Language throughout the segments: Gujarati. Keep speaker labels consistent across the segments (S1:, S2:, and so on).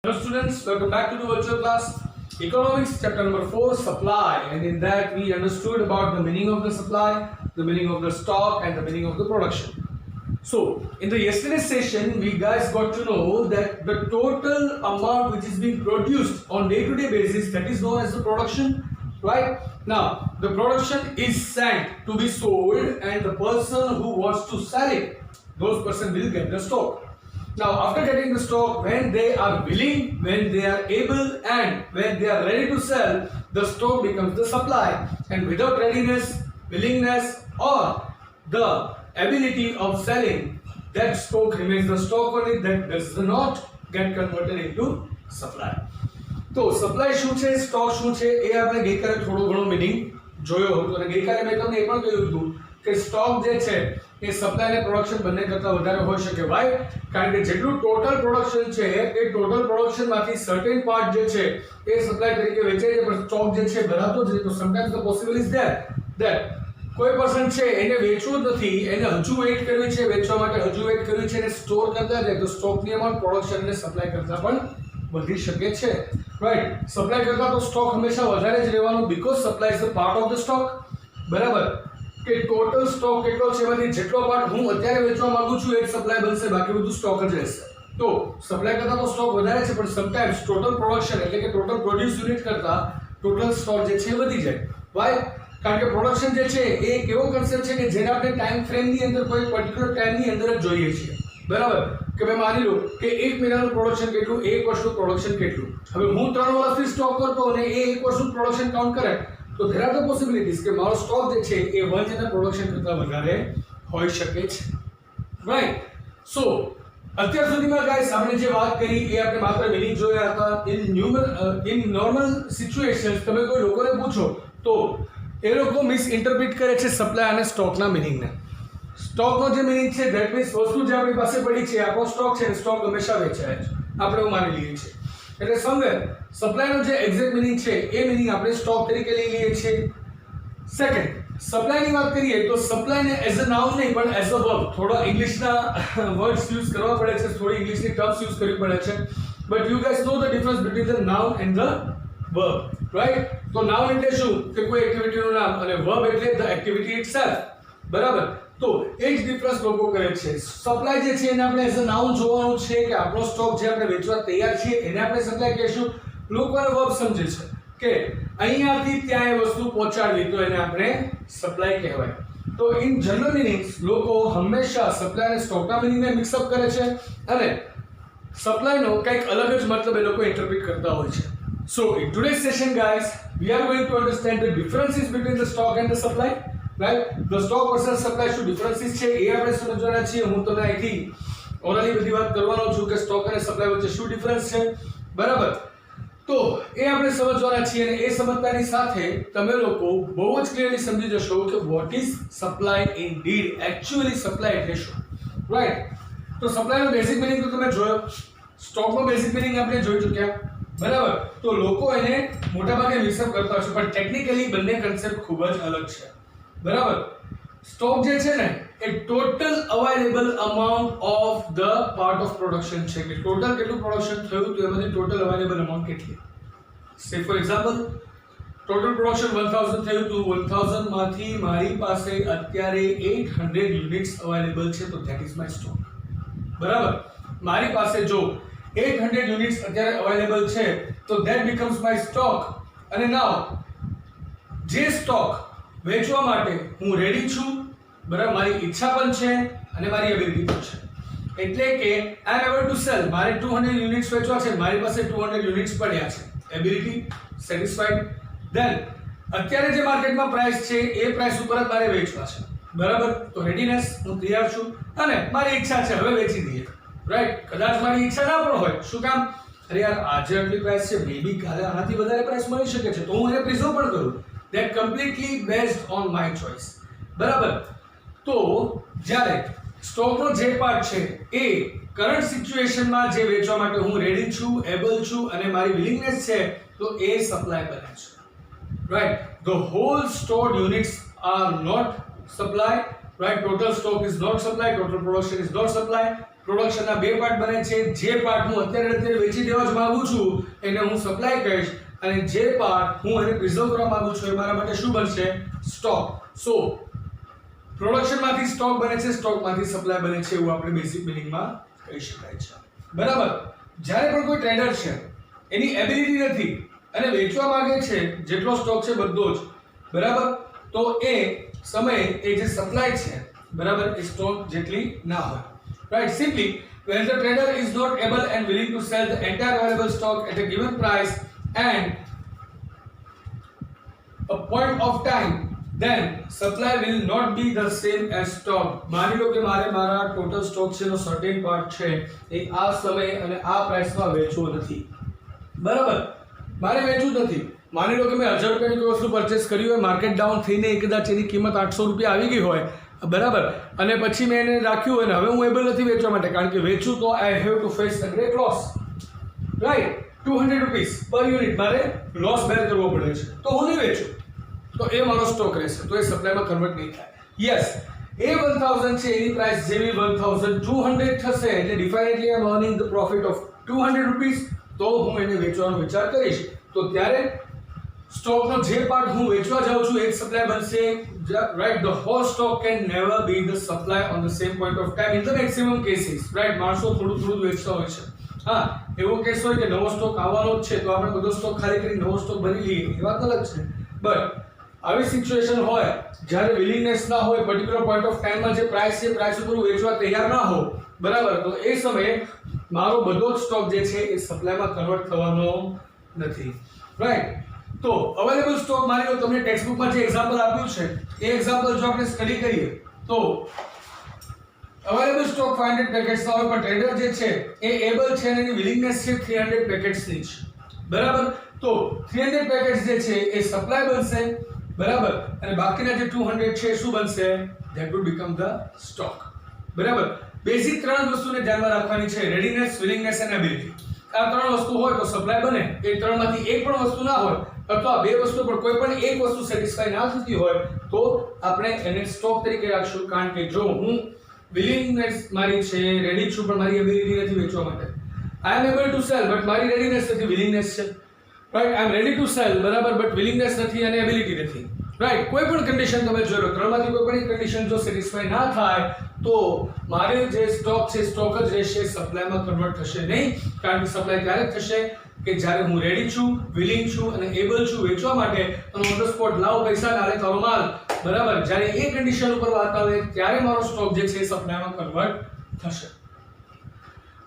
S1: Hello students, welcome back to the virtual class. Economics chapter number 4, supply, and in that we understood about the meaning of the supply, the meaning of the stock and the meaning of the production. So in the yesterday's session we guys got to know that the total amount which is being produced on day-to-day basis, that is known as the production, right? Now the production is sent to be sold and the person who wants to sell it, those person will get the stock. Now after getting the stock, when they are willing, when they are able and when they are ready to sell, the stock becomes the supply, and without readiness, willingness or the ability of selling, that stock remains the stock only, that does not get converted into supply. તો સપ્લાય શું છે, સ્ટોક શું છે, એ આપણે ગઈકાલે થોડો ઘણો મીનિંગ જોયો હતો અને ગઈકાલે મેં તમને એ પણ કહ્યું હતું કે સ્ટોક જે છે એ સપ્લાય અને પ્રોડક્શન બંને કરતા વધારે હોઈ શકે. વાય? કારણ કે જેટલું ટોટલ પ્રોડક્શન છે એ ટોટલ પ્રોડક્શનમાંથી સર્ટેન પાર્ટ જે છે એ સપ્લાય તરીકે વેચાય છે, પણ સ્ટોક જે છે ભરાતો જ નહીં. તો sometimes the possible is that કોઈ પર્સન છે એને વેચવું જ નથી, એને હજુ વેઇટ કરવી છે, વેચવા માટે હજુ વેઇટ કરવી છે, એને સ્ટોર કરતા જાય તો સ્ટોકની અમાઉન્ટ પ્રોડક્શન અને સપ્લાય કરતા પણ વધી શકે છે, રાઈટ? સપ્લાય કરતા તો સ્ટોક હંમેશા વધારે જ રહેવાનો, because supply is the part of the stock. બરાબર? કે ટોટલ સ્ટોક કેટલો છે એમાંથી જેટલો પાર્ટ હું અત્યારે વેચવા માંગુ છું એ જ સપ્લાય બનશે, બાકી બધું સ્ટોક જ રહેશે. તો સપ્લાય કરતા તો સ્ટોક વધારે છે, પણ સમટાઈમ્સ ટોટલ પ્રોડક્શન એટલે કે ટોટલ પ્રોડ્યુસ યુનિટ કરતા ટોટલ સ્ટોક જે છે વધી જાય. વાય? કારણ કે પ્રોડક્શન જે છે એ એક એવો કન્સેપ્ટ છે કે જેને આપણે ટાઈમ ફ્રેમની અંદર કોઈ પર્ટિક્યુલર ટાઈમની અંદર જ જોઈએ છીએ. બરાબર? કે ભાઈ માની લો કે 1 મહિનાનું પ્રોડક્શન કેટલું, 1 વર્ષનું પ્રોડક્શન કેટલું. હવે હું 3 વર્ષથી સ્ટોક કરતો અને એ 1 વર્ષનું પ્રોડક્શન કાઉન્ટ કરે તો there are the possibilities કે મારો સ્ટોક જે છે એ 1 year પ્રોડક્શન કરતા વધારે હોઈ શકે છે, રાઈટ? સો અત્યાર સુધીમાં ગાઈસ આપણે જે વાત કરી એ આપણે માત્ર મીનિંગ જોયા હતા. ઇન નોર્મલ સિચ્યુએશન્સ તમે કોઈ લોકોને પૂછો તો એ લોકો મિસ ઇન્ટરપ્રિટ કરે છે સપ્લાય અને સ્ટોકના મીનિંગને. સ્ટોકનો જે મીનિંગ છે ધેટ મીન્સ વસ્તુ જે આપણી પાસે પડી છે, આપણો સ્ટોક છે, સ્ટોક હંમેશા વેચાય છે, આપણે એવું માની લઈએ છીએ. એટલે સમવેર સપ્લાયનો જે એક્ઝેક્ટ મીનિંગ છે એ મીનિંગ આપણે સ્ટોક તરીકે લઈ લઈએ છીએ. સેકન્ડ, સપ્લાયની વાત કરીએ તો સપ્લાયને એઝ અ નાઉન નહીં પણ એઝ અ વર્બ, થોડા ઇંગ્લિશના વર્ડ્સ યુઝ કરવા પડે છે, થોડી ઇંગ્લિશની ટર્મ્સ યુઝ કરવી પડે છે, but you guys know the difference between the noun and the verb, right? તો નાઉન એટલે શું કે કોઈ એક્ટિવિટીનું નામ અને વર્બ એટલે ધ એક્ટિવિટી ઇટસેલ્ફ. બરાબર? તો એ જ ડિફરન્સ લોકો કરે છે. સપ્લાય જે છે એને આપણે એઝ અ નાઉન જોવાનું છે કે આપણો સ્ટોક જે આપણે વેચવા તૈયાર છીએ એને આપણે સપ્લાય કહીશું. લોકોને વર્બ સમજે છે કે અહીંયાથી ત્યાં એ વસ્તુ પહોંચાડવી તો એને આપણે સપ્લાય કહેવાય. તો ઇન જનરલ મીનિંગ્સ લોકો હંમેશા સપ્લાય અને સ્ટોકના મીનિંગને મિક્સઅપ કરે છે અને સપ્લાયનો કંઈક અલગ જ મતલબ એ લોકો ઇન્ટરપ્રિટ કરતા હોય છે. So in today's session guys, we are going to understand the differences between the stock and the supply, right? The stock versus supply શું differences છે એ આપણે સમજવાના છીએ. હું તમને અહીંથી ઓરલી બધી વાત કરવાનો છું કે સ્ટોક અને સપ્લાય વચ્ચે શું ડિફરન્સ છે. બરાબર? તો એ આપણે સમજવાના છીએ અને એ સમજતાની સાથે તમે લોકો બહુ જ ક્લિયરલી સમજી જશો કે what is supply indeed, actually supply એટલે શું, રાઈટ? તો સપ્લાયનો બેઝિક મીનિંગ તો તમે જોયો, સ્ટોકનો બેઝિક મીનિંગ આપણે જોઈ ચૂક્યા. બરાબર? તો લોકો એને મોટાભાગે મિક્સઅપ કરતા હશે, પણ ટેકનિકલી બંને કન્સેપ્ટ ખૂબ જ અલગ છે. બરાબર? સ્ટોક જે છે ને એ total available amount of the part of production છે, કે ટોટલ કેટલું પ્રોડક્શન થયું તો એમાંથી ટોટલ અવેલેબલ અમાઉન્ટ કેટલી. સે ફોર એક્ઝામ્પલ, ટોટલ પ્રોડક્શન 1000 થયું તો 1000 માંથી મારી પાસે અત્યારે 800 યુનિટ્સ અવેલેબલ છે, તો ધેટ ઇઝ માય સ્ટોક. બરાબર? મારી પાસે જો 800 યુનિટ્સ અત્યારે અવેલેબલ છે તો ધેટ બીકમ્સ માય સ્ટોક. અને નાઉ જે સ્ટોક વેચવા માટે હું રેડી છું, બરાબર, મારી ઈચ્છા પણ છે અને મારી એબિલિટી પણ છે, એટલે કે આઈ એમ એબલ ટુ સેલ. મારે 200 યુનિટ્સ વેચવા છે, મારી પાસે 200 યુનિટ્સ પડ્યા છે, એબિલિટી સેટિસ્ફાઈડ. ધેન અત્યારે જે માર્કેટમાં પ્રાઇસ છે એ પ્રાઇસ ઉપર જ મારે વેચવા છે. બરાબર? તો રેડીનેસ, હું તૈયાર છું અને મારી ઈચ્છા છે હવે વેચી દઈએ, રાઈટ? કદાચ મારી ઈચ્છા ના પણ હોય, શું કામ? અરે યાર આજે આટલી પ્રાઇસ છે, મે બી કાલે આનાથી વધારે પ્રાઇસ મળી શકે છે, તો હું એને પ્રિઝર્વ પણ કરું. That completely based on my choice. બરાબર? તો જ્યારે સ્ટોકનો જે પાર્ટ છે એ કરંટ સિચ્યુએશનમાં જે વેચવા માટે હું રેડી છું, એબલ છું અને મારી વિલિંગનેસ છે, તો એ સપ્લાય બને છે, right? The whole stored units are not supply, right total stock is not supply, total production is not supply. પ્રોડક્શનના બે પાર્ટ બને છે. જે પાર્ટ હું અત્યારે વેચી દેવા જ માંગુ છું એને હું સપ્લાય કહીશ, અને જે પાર્ટ હું એને પ્રિઝર્વ કરવા માંગુ છું એ મારા માટે શું બનશે? સ્ટોક. સો પ્રોડક્શનમાંથી સ્ટોક બને છે, સ્ટોકમાંથી સપ્લાય બને છે, એવું આપણે બેસિક મિનિંગમાં કહી શકાય છે. બરાબર. જ્યારે પણ કોઈ ટ્રેડર છે એની એબિલિટી નથી અને વેચવા માંગે છે જેટલો સ્ટોક છે બધો જ, બરાબર, તો એ સમયે એ જે સપ્લાય છે, બરાબર, એ સ્ટોક જેટલી ના હોય. Right. Simply when the trader is not able and willing to sell the entire available stock at a given price and a point of time, then supply will not be the same as stock. માની લો કે મારા ટોટલ સ્ટોક છે નો સર્ટેન પાર્ટ છે એ આ સમય અને આ પ્રાઇસમાં વેચવો નથી, બરાબર, મારે વેચવું નથી. માની લો કે મેં 1000 રૂપિયાની કોઈ વસ્તુ પરચેસ કરી હોય, માર્કેટ ડાઉન થઈને કદાચ એની કિંમત 800 રૂપિયા આવી ગઈ હોય, બરાબર, અને પછી મેં એને રાખ્યું હોય ને હવે હું એબલ નથી વેચવા માટે, કારણ કે વેચું તો I have to face a great loss, right. 200 rupees પર યુનિટ મારે લોસ બેર કરવો પડે છે, તો હું નહીં વેચું, તો એ મારો સ્ટોક રહેશે, તો એ સપ્લાયમાં કન્વર્ટ નહીં થાય. યસ, એ 1000 છે એની પ્રાઇસ જેવી 1200 થશે, એટલે definitely I am earning the profit of 200 rupees, તો હું એને વેચવાનો વિચાર કરીશ. તો ત્યારે સ્ટોકનો જે પાર્ટ હું વેચવા જાઉં છું એ સપ્લાય બનશે, right. The whole stock can never be the supply on the same point of time in the maximum cases, right. માણસો થોડું વેચતા હોય છે. હા, એવો કેસ હોય કે નવો સ્ટોક આવવાનો જ છે તો આપણે બધો સ્ટોક ખાલી કરી નવો સ્ટોક ભરી લઈએ, એ વાત અલગ છે. બટ આવી સિચ્યુએશન હોય જ્યારે વિલિંગનેસ ના હોય, પર્ટિક્યુલર પોઈન્ટ ઓફ ટાઈમમાં જે પ્રાઇસ છે પ્રાઇસ ઉપર વેચવા તૈયાર ના હો, બરાબર, તો એ સમયે મારો બધો જ સ્ટોક જે છે એ સપ્લાયમાં કન્વર્ટ થવાનો નથી, રાઈટ. તો અવેલેબલ સ્ટોક, માની લો તમને ટેક્સ્ટ બુકમાં જે એક્ઝામ્પલ આપ્યું છે એ એક્ઝામ્પલ જો આપણે સ્ટડી કરીએ તો અવેલેબલ સ્ટોક 500 પેકેટ્સનો હોય, પણ ટ્રેડર જે છે એ એબલ છે અને એની વિલિંગનેસ છે 300 પેકેટ્સની છે, બરાબર. તો 300 પેકેટ્સ જે છે એ સપ્લાય બનશે, બરાબર, અને બાકીના જે 200 છે શું બનશે? That wood become the stock, બરાબર. બેઝિક ત્રણ વસ્તુને ધ્યાનમાં રાખવાની છે: રેડીનેસ, વિલિંગનેસ અને એબિલિટી. આ ત્રણ વસ્તુ હોય તો સપ્લાય બને. એ ત્રણમાંથી એક પણ વસ્તુ ના હોય અથવા બે વસ્તુ પણ કોઈ પણ એક વસ્તુ સેટિસ્ફાઈ ના થતી હોય તો આપણે એને સ્ટોક તરીકે રાખશું, કારણ કે જો હું વિલિંગનેસ મારી છે, રેડી છું, પણ મારી એબિલિટી નથી વેચવા માટે. I am able to sell but મારી રેડીનેસ નથી, વિલિંગનેસ છે, right. I am ready to sell, બરાબર, બટ વિલિંગનેસ નથી અને એબિલિટી નથી, રાઈટ. કોઈ પણ કન્ડિશન તમે જોઈ લો, ત્રણમાંથી કોઈ પણ એક કન્ડિશન જો સેટિસ્ફાઈ ના થાય તો મારે જે સ્ટોક છે સ્ટોક જ રહેશે, સપ્લાયમાં કન્વર્ટ થશે નહીં. કારણ કે સપ્લાય ત્યારે થશે કે જ્યારે હું રેડી છું, વિલિંગ છું અને એબલ છું વેચવા માટે, અને ઓન ધ સ્પોટ લાવ પૈસા નાલે તારો માલ, બરાબર, જ્યારે એ કન્ડિશન ઉપર વાત આવે ત્યારે મારો સ્ટોક જે છે સપ્લાયમાં કન્વર્ટ થશે,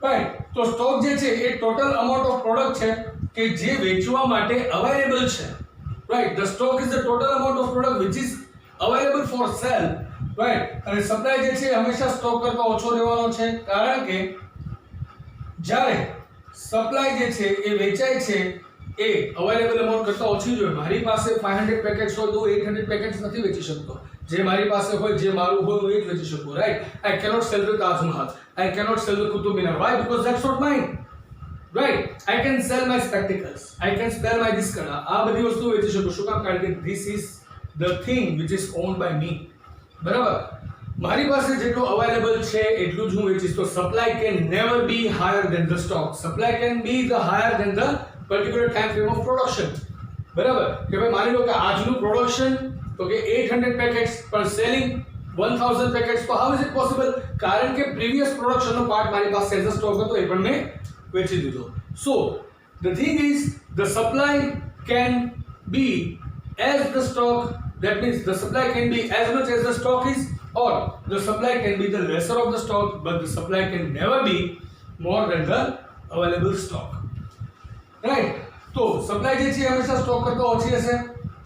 S1: રાઈટ. તો સ્ટોક જે છે એ ટોટલ અમાઉન્ટ ઓફ પ્રોડક્ટ છે કે જે વેચવા માટે અવેલેબલ છે, right. The stock is the total amount of product which is available for sale, right. અને સપ્લાય જે છે હંમેશા સ્ટોક કરતા ઓછો રહેવાનો છે, કારણ કે જ્યારે સપ્લાય જે છે એ વેચાય છે એ અવેલેબલ અમાઉન્ટ કરતા ઓછી જ હોય. મારી પાસે 500 પેકેટ્સ હોય તો 800 પેકેટ્સ નથી વેચી શકતો. જે મારી પાસે હોય, જે મારું હોય હું એ જ વેચી શકું, right. I cannot sell the Taj Mahal, I cannot sell the Qutub Minar. Why? Because that's not mine, right. I can sell my spectacles, I can sell my this colour. આ બધી વસ્તુ વેચી શકું. શું કામ? કારણ કે this is the thing which is owned by me, બરાબર. મારી પાસે જેટલું અવેલેબલ છે એટલું જ હું વેચીશ. તો supply can never be higher than the stock. Supply can be the higher than the particular time frame of production, બરાબર. કે ભાઈ માની લો કે આજનું પ્રોડક્શન તો કે 800 પેકેટ્સ, પણ સેલિંગ 1000 પેકેટ્સ. તો હાઉ ઇઝ ઇટ પોસિબલ? કારણ કે પ્રીવિયસ પ્રોડક્શનનો પાર્ટ મારી પાસે એઝ અ સ્ટોક હતો, એ પણ મેં વેચી દીધો. So the thing is the supply can be as the stock, that means the supply can be as much as the stock is, or the supply can be the lesser of the stock, but the supply can never be more than the available stock, right. તો સપ્લાય જે છે હંમેશા સ્ટોક કરતા ઓછી હશે.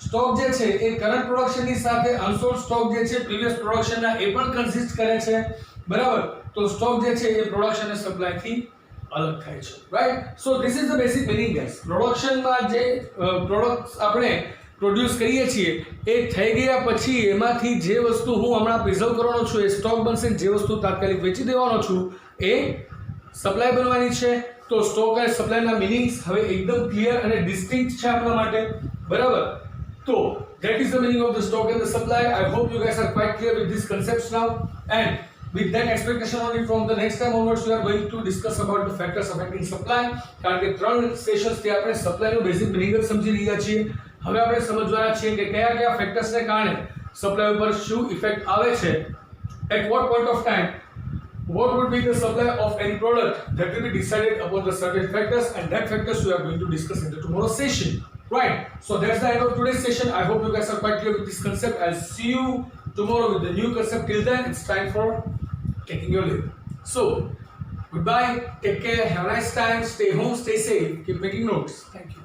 S1: સ્ટોક જે છે એ કરંટ પ્રોડક્શનની સાથે અનસોલ્ડ સ્ટોક જે છે પ્રીવિયસ પ્રોડક્શનના એ પણ કન્સિસ્ટ કરે છે, બરાબર. તો સ્ટોક જે છે એ પ્રોડક્શન અને સપ્લાયથી અલગ થાય છે, right. So this is the basic meaning guys. પ્રોડક્શનમાં જે પ્રોડક્ટ્સ આપણે પ્રોડ્યુસ કરીએ છીએ એ થઈ ગયા પછી એમાંથી જે વસ્તુ હું હમણાં પ્રિઝર્વ કરવાનો છું એ સ્ટોક બનશે. જે વસ્તુ તાત્કાલિક વેચી દેવાનો છું એ સપ્લાય બનવાની છે. તો સ્ટોક અને સપ્લાયના મિનિંગ્સ હવે એકદમ ક્લિયર અને ડિસ્ટિંક્ટ છે આપણા માટે, બરાબર. So that is the meaning of the stock and the supply. I hope you guys are quite clear with these concepts now. And with that expectation only, from the next time onwards we are going to discuss about the factors affecting supply. કારણ કે ત્રણ સેશન્સ થી આપણે સપ્લાય નું બેઝિક મિનિંગ જ સમજી રહ્યા છીએ. હવે આપણે સમજવાના છીએ કે કયા કયા ફેક્ટર્સ ને કારણે સપ્લાય ઉપર શું ઇફેક્ટ આવે છે. At what point of time what would be the supply of any product, that will be decided upon the certain factors, and that factors we are going to discuss in the tomorrow's session. Right, so that's the end of today's session. I hope you guys are quite clear with this concept. I'll see you tomorrow with the new concept. Till then, it's time for taking your leave. So goodbye, take care, have a nice time, stay home, stay safe, keep making notes. Thank you.